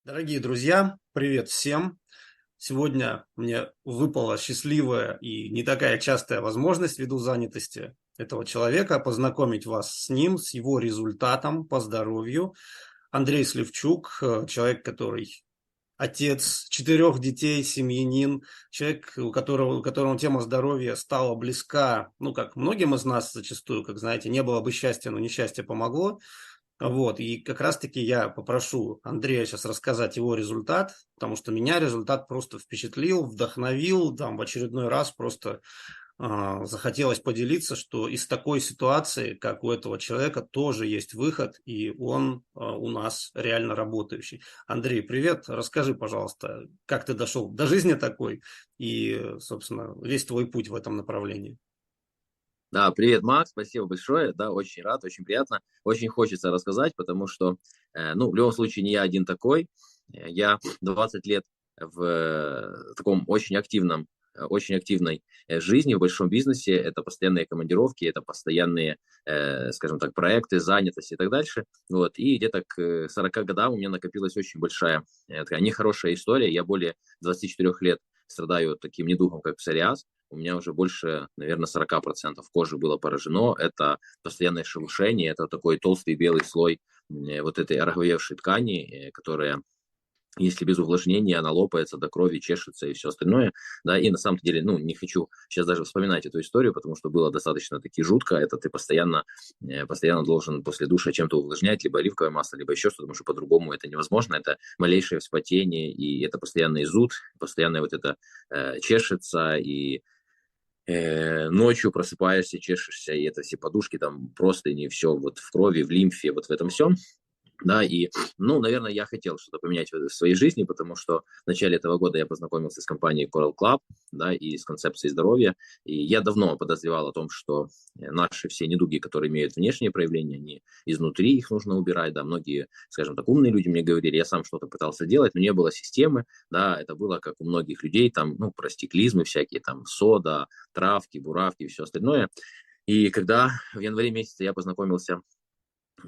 Дорогие друзья, привет всем! Сегодня мне выпала счастливая и не такая частая возможность ввиду занятости этого человека познакомить вас с ним, с его результатом по здоровью. Андрей Сливчук, человек, который отец четырех детей, семьянин, человек, у которому тема здоровья стала близка, ну, как многим из нас зачастую, как знаете, не было бы счастья, но несчастье помогло. Вот, и как раз-таки я попрошу Андрея сейчас рассказать его результат, потому что меня результат просто впечатлил, вдохновил, там в очередной раз просто захотелось поделиться, что из такой ситуации, как у этого человека, тоже есть выход, и он у нас реально работающий. Андрей, привет, расскажи, пожалуйста, как ты дошел до жизни такой и, собственно, весь твой путь в этом направлении. Да, привет, Макс, спасибо большое. Да, очень рад, очень приятно. Очень хочется рассказать, потому что, в любом случае, не я один такой. Я 20 лет в таком очень активной жизни, в большом бизнесе. Это постоянные командировки, это постоянные, скажем так, проекты, занятости и так дальше. Вот. И где-то к 40 годам у меня накопилась очень большая, такая нехорошая история. Я более 24 лет страдаю таким недугом, как псориаз. У меня уже больше, наверное, 40% кожи было поражено. Это постоянное шелушение, это такой толстый белый слой вот этой ороговевшей ткани, которая, если без увлажнения, она лопается до крови, чешется и все остальное. Да, и на самом деле, не хочу сейчас даже вспоминать эту историю, потому что было достаточно таки жутко. Это ты постоянно должен после душа чем-то увлажнять, либо оливковое масло, либо еще что-то, потому что по-другому это невозможно. Это малейшее вспотение, и это постоянный зуд, постоянно вот это чешется, и ночью просыпаешься, чешешься, и это все подушки, там, простыни, все вот в крови, в лимфе, вот в этом всем. Да, и, наверное, я хотел что-то поменять в своей жизни, потому что в начале этого года я познакомился с компанией Coral Club, да, и с концепцией здоровья, и я давно подозревал о том, что наши все недуги, которые имеют внешние проявления, они изнутри, их нужно убирать, да, многие, скажем так, умные люди мне говорили, я сам что-то пытался делать, но не было системы, да, это было как у многих людей, там, простиклизмы всякие, там, сода, травки, буравки и все остальное. И когда в январе месяце я познакомился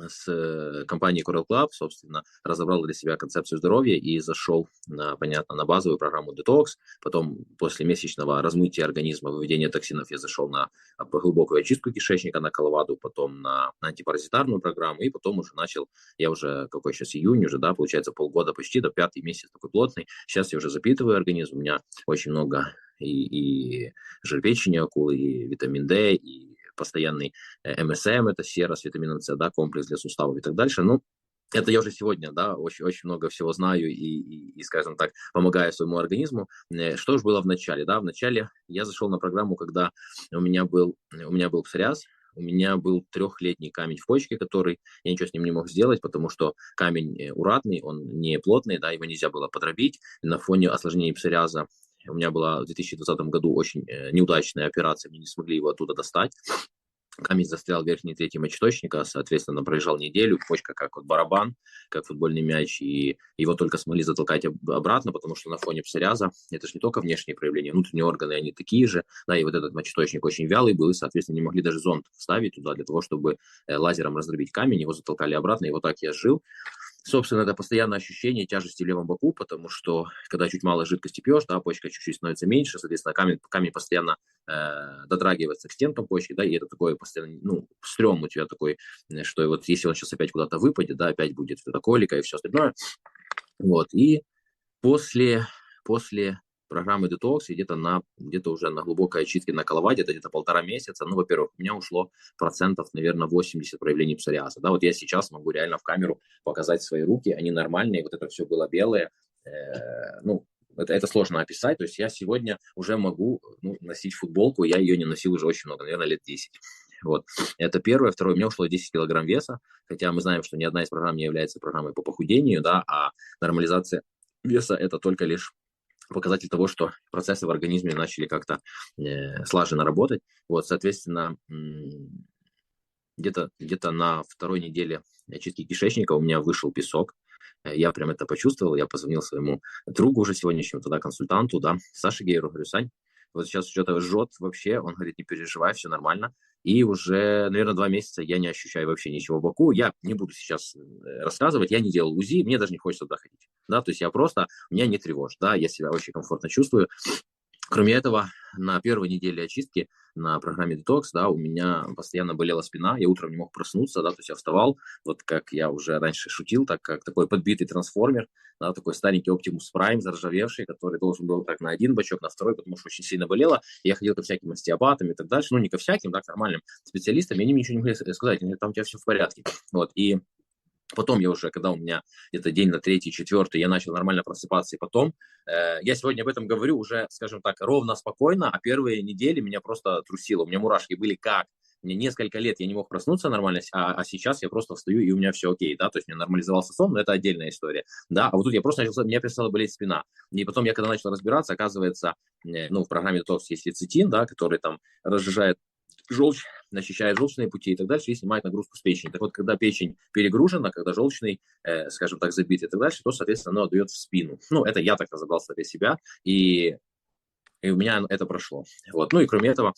с компанией Coral Club, собственно, разобрал для себя концепцию здоровья и зашел, на базовую программу Detox. Потом, после месячного размытия организма, выведения токсинов, я зашел на глубокую очистку кишечника, на коловаду, потом на антипаразитарную программу, и потом уже начал, я уже, какой сейчас июнь, уже, да, получается, полгода почти, до пятый месяц такой плотный. Сейчас я уже запитываю организм, у меня очень много и жир печени акулы, и витамин D, и постоянный МСМ, это сера с витамином С, да, комплекс для суставов и так дальше. Это я уже сегодня, да, очень много всего знаю и, скажем так, помогаю своему организму. Что же было в начале, да? В начале я зашел на программу, когда у меня был псориаз, у меня был 3-летний камень в почке, который я ничего с ним не мог сделать, потому что камень уратный, он не плотный, да, его нельзя было подробить. На фоне осложнений псориаза у меня была в 2020 году очень неудачная операция, мне не смогли его оттуда достать. Камень застрял в верхней трети мочеточника, соответственно, проезжал неделю, почка как вот барабан, как футбольный мяч, и его только смогли затолкать обратно, потому что на фоне псориаза это же не только внешние проявления, внутренние органы, они такие же, да, и вот этот мочеточник очень вялый был, и, соответственно, не могли даже зонд вставить туда для того, чтобы лазером раздробить камень, его затолкали обратно, и вот так я жил. Собственно, это постоянное ощущение тяжести в левом боку, потому что, когда чуть мало жидкости пьешь, да, почка чуть-чуть становится меньше, соответственно, камень постоянно дотрагивается к стенкам почки, да, и это такой постоянно, стрём у тебя такой, что вот если он сейчас опять куда-то выпадет, да, опять будет это колика и все остальное. Вот, и после программы детокс и где-то уже на глубокой очистке на коловаде, это где-то 1,5 месяца, во-первых, у меня ушло процентов, наверное, 80 проявлений псориаза, да, вот я сейчас могу реально в камеру показать свои руки, они нормальные, вот это все было белое, это сложно описать, то есть я сегодня уже могу носить футболку, я ее не носил уже очень много, наверное, лет 10. Вот. Это первое. Второе, у меня ушло 10 килограмм веса, хотя мы знаем, что ни одна из программ не является программой по похудению, да, а нормализация веса – это только лишь показатель того, что процессы в организме начали как-то слаженно работать. Вот, соответственно, где-то на второй неделе очистки кишечника у меня вышел песок. Я прям это почувствовал. Я позвонил своему другу уже сегодняшнему, тогда консультанту, да, Саше Гейру, говорю, Сань, вот сейчас что-то жжет вообще. Он говорит, не переживай, все нормально. И уже, наверное, 2 месяца я не ощущаю вообще ничего в боку. Я не буду сейчас рассказывать, я не делал УЗИ, мне даже не хочется туда ходить. Да, то есть меня не тревожит, да, я себя очень комфортно чувствую. Кроме этого, на первой неделе очистки на программе Detox, да, у меня постоянно болела спина, я утром не мог проснуться, да, то есть я вставал, вот как я уже раньше шутил, так как такой подбитый трансформер, да, такой старенький Optimus Prime, заржавевший, который должен был так на один бочок, на второй, потому что очень сильно болело. Я ходил ко всяким остеопатам и так дальше, ну, не ко всяким, да, к нормальным специалистам, и они мне ничего не могли сказать, они говорят, там у тебя все в порядке, вот, и потом я уже, когда у меня где-то день на третий, четвертый, я начал нормально просыпаться, и потом я сегодня об этом говорю уже, скажем так, ровно, спокойно, а первые недели меня просто трусило, у меня мурашки были как? Мне несколько лет я не мог проснуться нормально, а сейчас я просто встаю, и у меня все окей, да, то есть у меня нормализовался сон, но это отдельная история, да, а вот тут я просто начал, меня перестала болеть спина, и потом я когда начал разбираться, оказывается, ну, в программе Detox есть лецитин, да, который там разжижает желчь, очищает желчные пути и так дальше, и снимает нагрузку с печени. Так вот, когда печень перегружена, когда желчный, скажем так, забит и так дальше, то, соответственно, оно отдает в спину. Ну, это я так разобрался для себя, и у меня это прошло. Вот. Ну и кроме этого,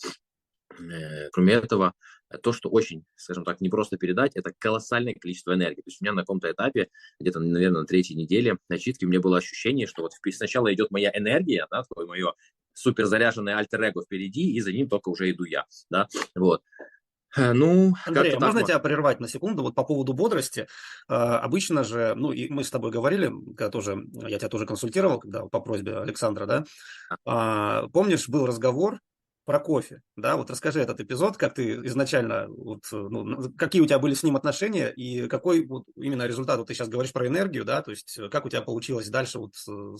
то, что очень, скажем так, непросто передать, это колоссальное количество энергии. То есть у меня на каком-то этапе, где-то, наверное, на третьей неделе начитки, у меня было ощущение, что вот сначала идет моя энергия, да, такое мое суперзаряженное альтер-эго впереди, и за ним только уже иду я, да, вот. Ну, Андрей, как-то а так, можно Макс. тебя прервать на секунду вот по поводу бодрости? Обычно же, ну и мы с тобой говорили, когда тоже, я тебя тоже консультировал, когда по просьбе Александра, да, помнишь, был разговор про кофе, да, вот расскажи этот эпизод, как ты изначально, вот, ну, какие у тебя были с ним отношения и какой вот именно результат, вот ты сейчас говоришь про энергию, да, то есть как у тебя получилось дальше, вот,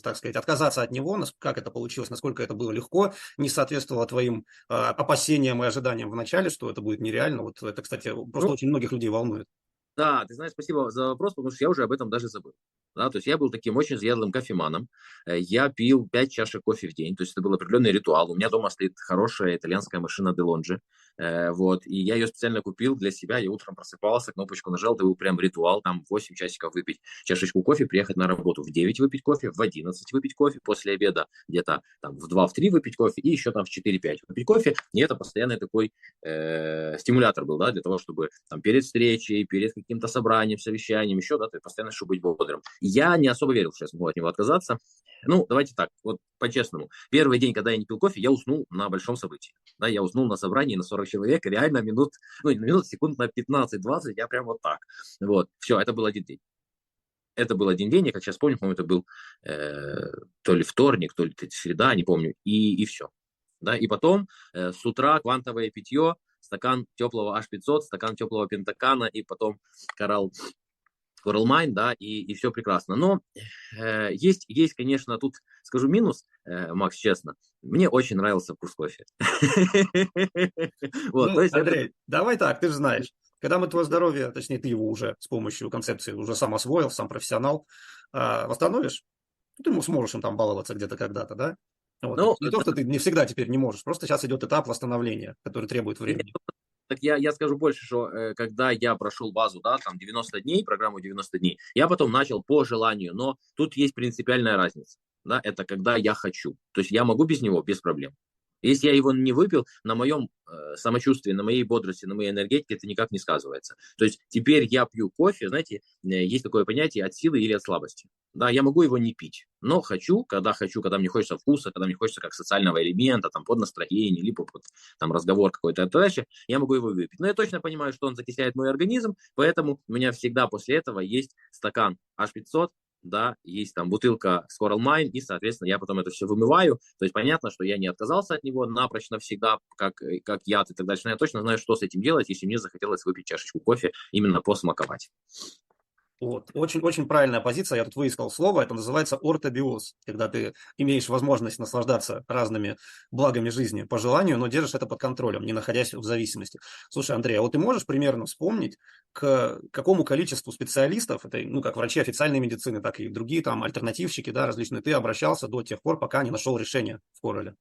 так сказать, отказаться от него, как это получилось, насколько это было легко, не соответствовало твоим опасениям и ожиданиям в начале, что это будет нереально, вот это, кстати, просто Ну, очень многих людей волнует. да, ты знаешь, спасибо за вопрос, потому что я уже об этом даже забыл. Да, то есть я был таким очень заядлым кофеманом. Я пил 5 чашек кофе в день, то есть это был определенный ритуал. У меня дома стоит хорошая итальянская машина Делонжи. Вот, и я ее специально купил для себя. Я утром просыпался, кнопочку нажал, это был прям ритуал, там 8 часиков выпить чашечку кофе, приехать на работу в 9 выпить кофе, в 11 выпить кофе, после обеда где-то там в 2, в 3 выпить кофе и еще там в 4-5 выпить кофе. И это постоянный такой стимулятор был, да, для того, чтобы там перед встречей, перед каким-то собранием, совещанием, еще, да, ты постоянно, чтобы быть бодрым. Я не особо верил, что я смогу от него отказаться. Ну, давайте так, вот по-честному. Первый день, когда я не пил кофе, я уснул на большом событии. Да, я уснул на собрании на 40 человек, реально минут, ну, не минут, секунд на 15-20, я прям вот так. Вот, все, это был один день. Это был один день, я как сейчас помню, по-моему, это был то ли вторник, то ли среда, не помню, и все. Да, и потом с утра квантовое питье, стакан теплого H500, стакан теплого пентакана, и потом коралл Coral Mine, да, и все прекрасно. Но есть, конечно, тут скажу минус, Макс, честно. Мне очень нравился вкус кофе. Вот, то Ну, есть это... Андрей, давай так, ты же знаешь, когда мы твое здоровье, точнее, ты его уже с помощью концепции уже сам освоил, сам профессионал, восстановишь, ну, ты сможешь им там баловаться где-то когда-то, да? Вот. Ну, Не то, что ты не всегда теперь не можешь, просто сейчас идет этап восстановления, который требует времени. так я скажу больше, что когда я прошел базу, да, там 90 дней, программу 90 дней, я потом начал по желанию, но тут есть принципиальная разница, да, это когда я хочу, то есть я могу без него, без проблем. Если я его не выпил, на моем самочувствии, на моей бодрости, на моей энергетике это никак не сказывается. То есть теперь я пью кофе, знаете, есть такое понятие от силы или от слабости. Да, я могу его не пить, но хочу, когда мне хочется вкуса, когда мне хочется как социального элемента, там, под настроение, либо под там, разговор какой-то и дальше, я могу его выпить. Но я точно понимаю, что он закисляет мой организм, поэтому у меня всегда после этого есть стакан H500, да, есть там бутылка с Coral Mine, и, соответственно, я потом это все вымываю. То есть понятно, что я не отказался от него напрочь навсегда, как яд и так дальше. Но я точно знаю, что с этим делать, если мне захотелось выпить чашечку кофе, именно посмаковать. Вот. Очень правильная позиция, я тут выискал слово, это называется ортобиоз, когда ты имеешь возможность наслаждаться разными благами жизни по желанию, но держишь это под контролем, не находясь в зависимости. Слушай, Андрей, а вот ты можешь примерно вспомнить, к какому количеству специалистов, это, ну, как врачи официальной медицины, так и другие там альтернативщики, да, различные, ты обращался до тех пор, пока не нашел решения в Короле?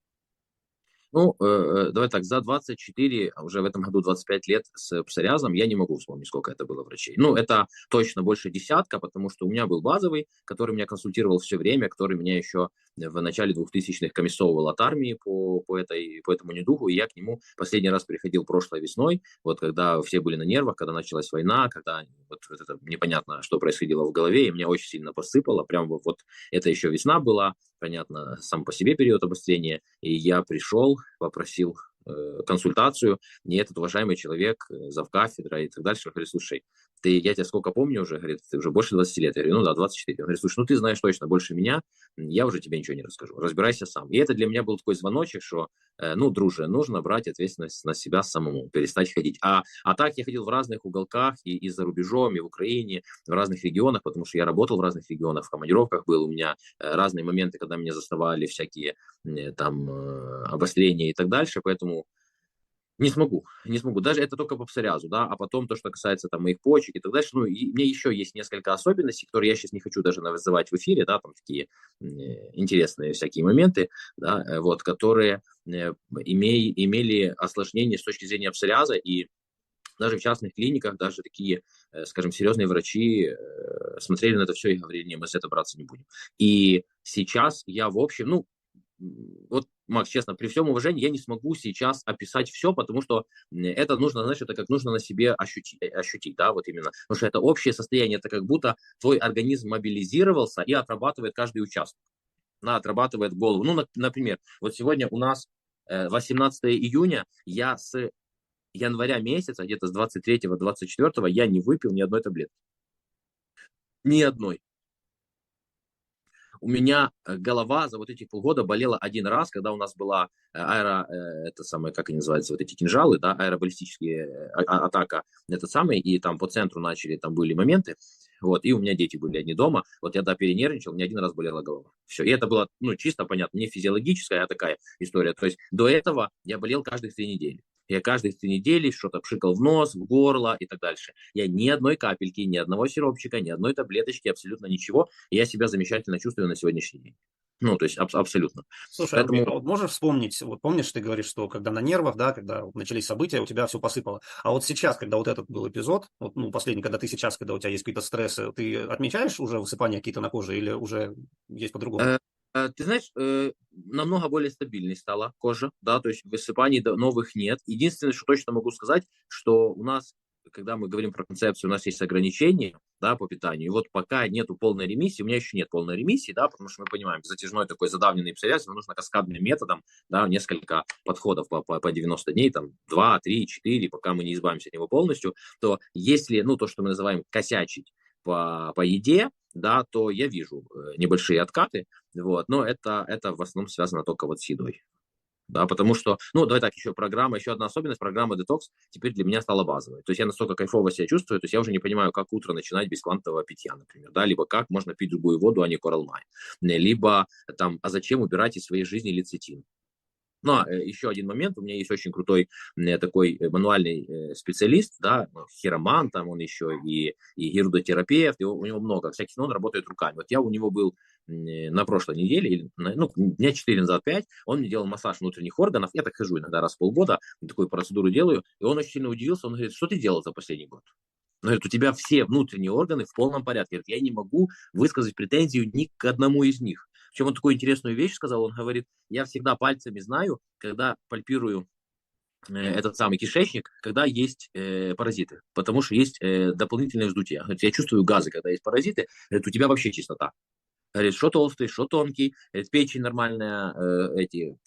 Ну, давай так, за 24, а уже в этом году 25 лет с псориазом, я не могу вспомнить, сколько это было врачей. Ну, это точно больше десятка, потому что у меня был базовый, который меня консультировал все время, который меня еще в начале 2000-х комиссовывал от армии по этому недугу, и я к нему последний раз приходил прошлой весной, вот когда все были на нервах, когда началась война, когда вот это непонятно, что происходило в голове, и меня очень сильно посыпало, прям вот это еще весна была, понятно, сам по себе период обострения, и я пришел, попросил консультацию, и этот уважаемый человек, завкафедра и так дальше, говорит, слушай, я тебя сколько помню уже, говорит, ты уже больше 20 лет. Я говорю, ну да, 24. Он говорит, слушай, ну ты знаешь точно больше меня, я уже тебе ничего не расскажу, разбирайся сам. И это для меня был такой звоночек, что, ну, друже, нужно брать ответственность на себя самому, перестать ходить. А так я ходил в разных уголках, и за рубежом, и в Украине, в разных регионах, потому что я работал в разных регионах, в командировках был, у меня разные моменты, когда меня заставали всякие там обострения и так дальше, поэтому не смогу. Даже это только по псориазу, да, а потом то, что касается там моих почек и так дальше, ну, и мне еще есть несколько особенностей, которые я сейчас не хочу даже называть в эфире, да, там такие интересные всякие моменты, да, вот, которые имели осложнения с точки зрения псориаза, и даже в частных клиниках, даже такие, скажем, серьезные врачи смотрели на это все и говорили, не, мы с этого браться не будем. И сейчас я, в общем, ну, вот, Макс, честно, при всем уважении, я не смогу сейчас описать все, потому что это нужно, знаешь, это как нужно на себе ощутить, да, вот именно. Потому что это общее состояние, это как будто твой организм мобилизировался и отрабатывает каждый участок. Отрабатывает голову. Ну, например, вот сегодня у нас 18 июня, я с января месяца, где-то с 23-24, я не выпил ни одной таблетки. Ни одной. У меня голова за вот эти полгода болела один раз, когда у нас была это самое, как они называются, вот эти кинжалы, да, аэробаллистические атака, это самое, и там по центру начали, там были моменты, вот, и у меня дети были одни дома, вот я, да, перенервничал, у меня один раз болела голова. Все, и это было, ну, чисто понятно, не физиологическая, а такая история, то есть до этого я болел каждые 3 недели. Я каждые 3 недели что-то пшикал в нос, в горло и так дальше. Я ни одной капельки, ни одного сиропчика, ни одной таблеточки, абсолютно ничего. И я себя замечательно чувствую на сегодняшний день. Ну, то есть абсолютно. Слушай, Андрей, Поэтому а вот можешь вспомнить, вот помнишь, ты говоришь, что когда на нервах, да, когда вот начались события, у тебя все посыпало. А вот сейчас, когда вот этот был эпизод, вот, ну, последний, когда ты сейчас, когда у тебя есть какие-то стрессы, ты отмечаешь уже высыпания какие-то на коже или уже есть по-другому? ты знаешь, намного более стабильной стала кожа, да, то есть высыпаний новых нет. Единственное, что точно могу сказать, что у нас, когда мы говорим про концепцию, у нас есть ограничения, да, по питанию. И вот пока нету полной ремиссии, у меня еще нет полной ремиссии, да, потому что мы понимаем, затяжной такой задавленный псориаз, ему нужно каскадным методом, да, несколько подходов по 90 дней, там, 2, 3, 4, пока мы не избавимся от него полностью, то если, ну, то, что мы называем косячить по еде, да, то я вижу небольшие откаты, вот, но это в основном связано только вот с едой. Да, потому что, ну, давай так, еще одна особенность, программа Detox теперь для меня стала базовой. То есть я настолько кайфово себя чувствую, то есть я уже не понимаю, как утро начинать без квантового питья, например, да, либо как можно пить другую воду, а не Coral Mine, либо там, а зачем убирать из своей жизни лецитин. Ну, еще один момент, у меня есть очень крутой такой мануальный специалист, да, хиромант, там он еще и гирудотерапевт, у него много всяких, но он работает руками. Вот я у него был на прошлой неделе, ну, дня 4 назад, 5, он мне делал массаж внутренних органов, я так хожу иногда раз в полгода, такую процедуру делаю, и он очень сильно удивился, он говорит, что ты делал за последний год? Он говорит, у тебя все внутренние органы в полном порядке. Говорит, я не могу высказать претензию ни к одному из них. Причем он такую интересную вещь сказал, он говорит, я всегда пальцами знаю, когда пальпирую этот самый кишечник, когда есть паразиты, потому что есть дополнительное вздутие. Говорит, я чувствую газы, когда есть паразиты, говорит, у тебя вообще чистота. Говорит, что толстый, что тонкий, говорит, печень нормальная,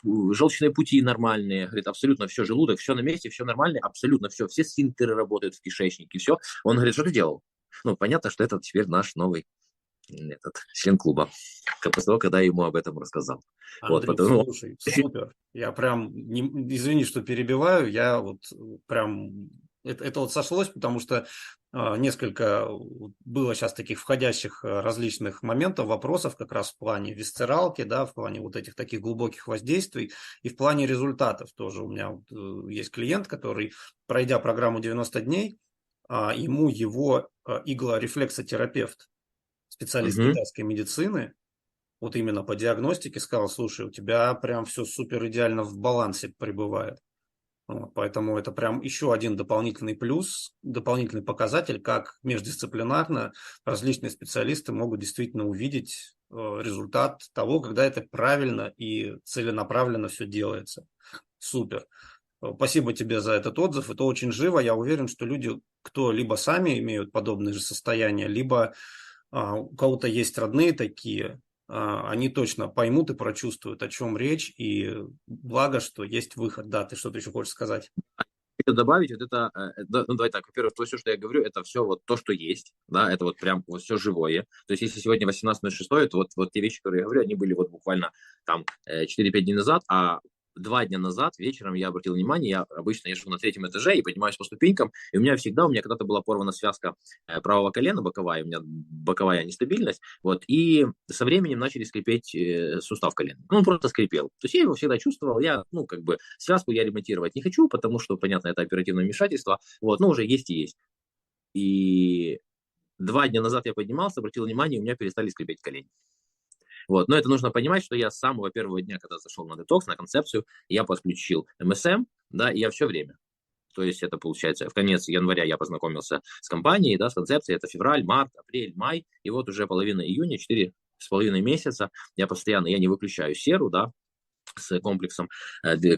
желчные пути нормальные, говорит, абсолютно все, желудок, все на месте, все нормально, абсолютно все сфинктеры работают в кишечнике, все. Он говорит, что ты делал? Ну, понятно, что это теперь наш новый член клуба, после того, когда я ему об этом рассказал. Вот, Андрей, потому, слушай, супер. Я прям, извини, что перебиваю, я вот прям, это вот сошлось, потому что несколько было сейчас таких входящих различных моментов, вопросов как раз в плане висцералки, да, в плане вот этих таких глубоких воздействий и в плане результатов тоже. У меня вот, есть клиент, который, пройдя программу 90 дней, ему его иглорефлексотерапевт, специалист Мгм. китайской медицины, вот именно по диагностике, сказал, слушай, у тебя прям все супер идеально в балансе пребывает. Вот, поэтому это прям еще один дополнительный плюс, дополнительный показатель, как междисциплинарно различные специалисты могут действительно увидеть результат того, когда это правильно и целенаправленно все делается. Супер. Спасибо тебе за этот отзыв. Это очень живо. Я уверен, что люди, кто либо сами имеют подобные же состояния, либо у кого-то есть родные такие, они точно поймут и прочувствуют, о чем речь. И благо, что есть выход. Да, ты что-то еще хочешь сказать? Хочу добавить, вот это, ну давай так, во-первых, то все, что я говорю, это все вот то, что есть, да, это вот прям вот все живое. То есть если сегодня 18.06, то вот те вещи, которые я говорю, они были вот буквально там 4-5 дней назад, а 2 дня назад вечером я обратил внимание, я обычно живу на 3-м этаже и поднимаюсь по ступенькам, и у меня когда-то была порвана связка правого колена боковая, у меня боковая нестабильность, вот, и со временем начали скрипеть сустав колена. Ну, он просто скрипел. То есть я его всегда чувствовал, я, ну, как бы, связку я ремонтировать не хочу, потому что, понятно, это оперативное вмешательство, вот, но уже есть и есть. И 2 дня назад я поднимался, обратил внимание, у меня перестали скрипеть колени. Вот. Но это нужно понимать, что я с самого первого дня, когда зашел на детокс, на концепцию, я подключил МСМ, да, и я все время. То есть это получается в конец января я познакомился с компанией, да, с концепцией, это февраль, март, апрель, май, и вот уже половина июня, 4,5 месяца, я не выключаю серу, да, с комплексом,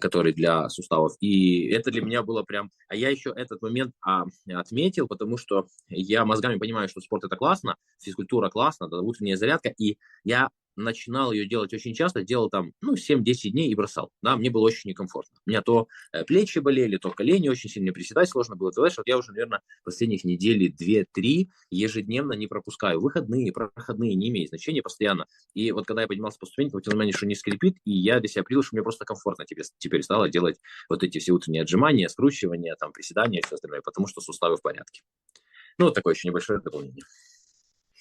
который для суставов. И это для меня было прям... А я еще этот момент отметил, потому что я мозгами понимаю, что спорт это классно, физкультура классно, да, утренняя зарядка, и я начинал ее делать очень часто, делал там, ну, 7-10 дней и бросал. Да, мне было очень некомфортно. У меня то плечи болели, то колени очень сильно приседать сложно было. Ты знаешь, вот я уже, наверное, последних недели 2-3 ежедневно не пропускаю. Выходные, проходные, не имеет значения постоянно. И вот когда я поднимался по ступенькам, обратил внимание, что не скрипит, и я для себя определил, что мне просто комфортно теперь стало делать вот эти все утренние отжимания, скручивания, там, приседания и все остальное, потому что суставы в порядке. Ну, вот такое еще небольшое дополнение.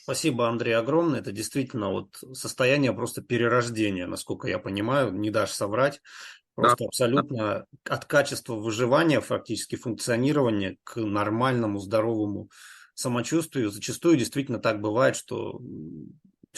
Спасибо, Андрей, огромное. Это действительно вот состояние просто перерождения, насколько я понимаю, не дашь соврать. Да, Просто да. абсолютно от качества выживания, фактически функционирования к нормальному, здоровому самочувствию. Зачастую действительно так бывает, что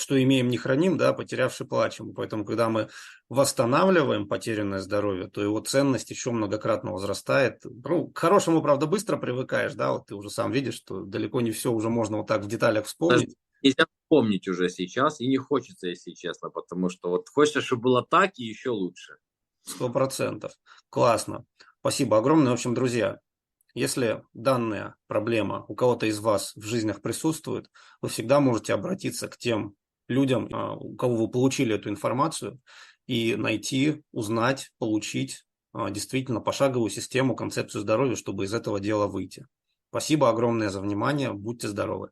имеем, не храним, да, потерявши плачем. Поэтому, когда мы восстанавливаем потерянное здоровье, то его ценность еще многократно возрастает. Ну, к хорошему, правда, быстро привыкаешь, да, вот ты уже сам видишь, что далеко не все уже можно вот так в деталях Даже вспомнить. нельзя помнить уже сейчас, и не хочется, если честно, потому что вот хочется, чтобы было так и еще лучше. 100%. Классно. Спасибо огромное. В общем, друзья, если данная проблема у кого-то из вас в жизнях присутствует, вы всегда можете обратиться к тем людям, у кого вы получили эту информацию, и найти, узнать, получить действительно пошаговую систему, концепцию здоровья, чтобы из этого дела выйти. Спасибо огромное за внимание. Будьте здоровы.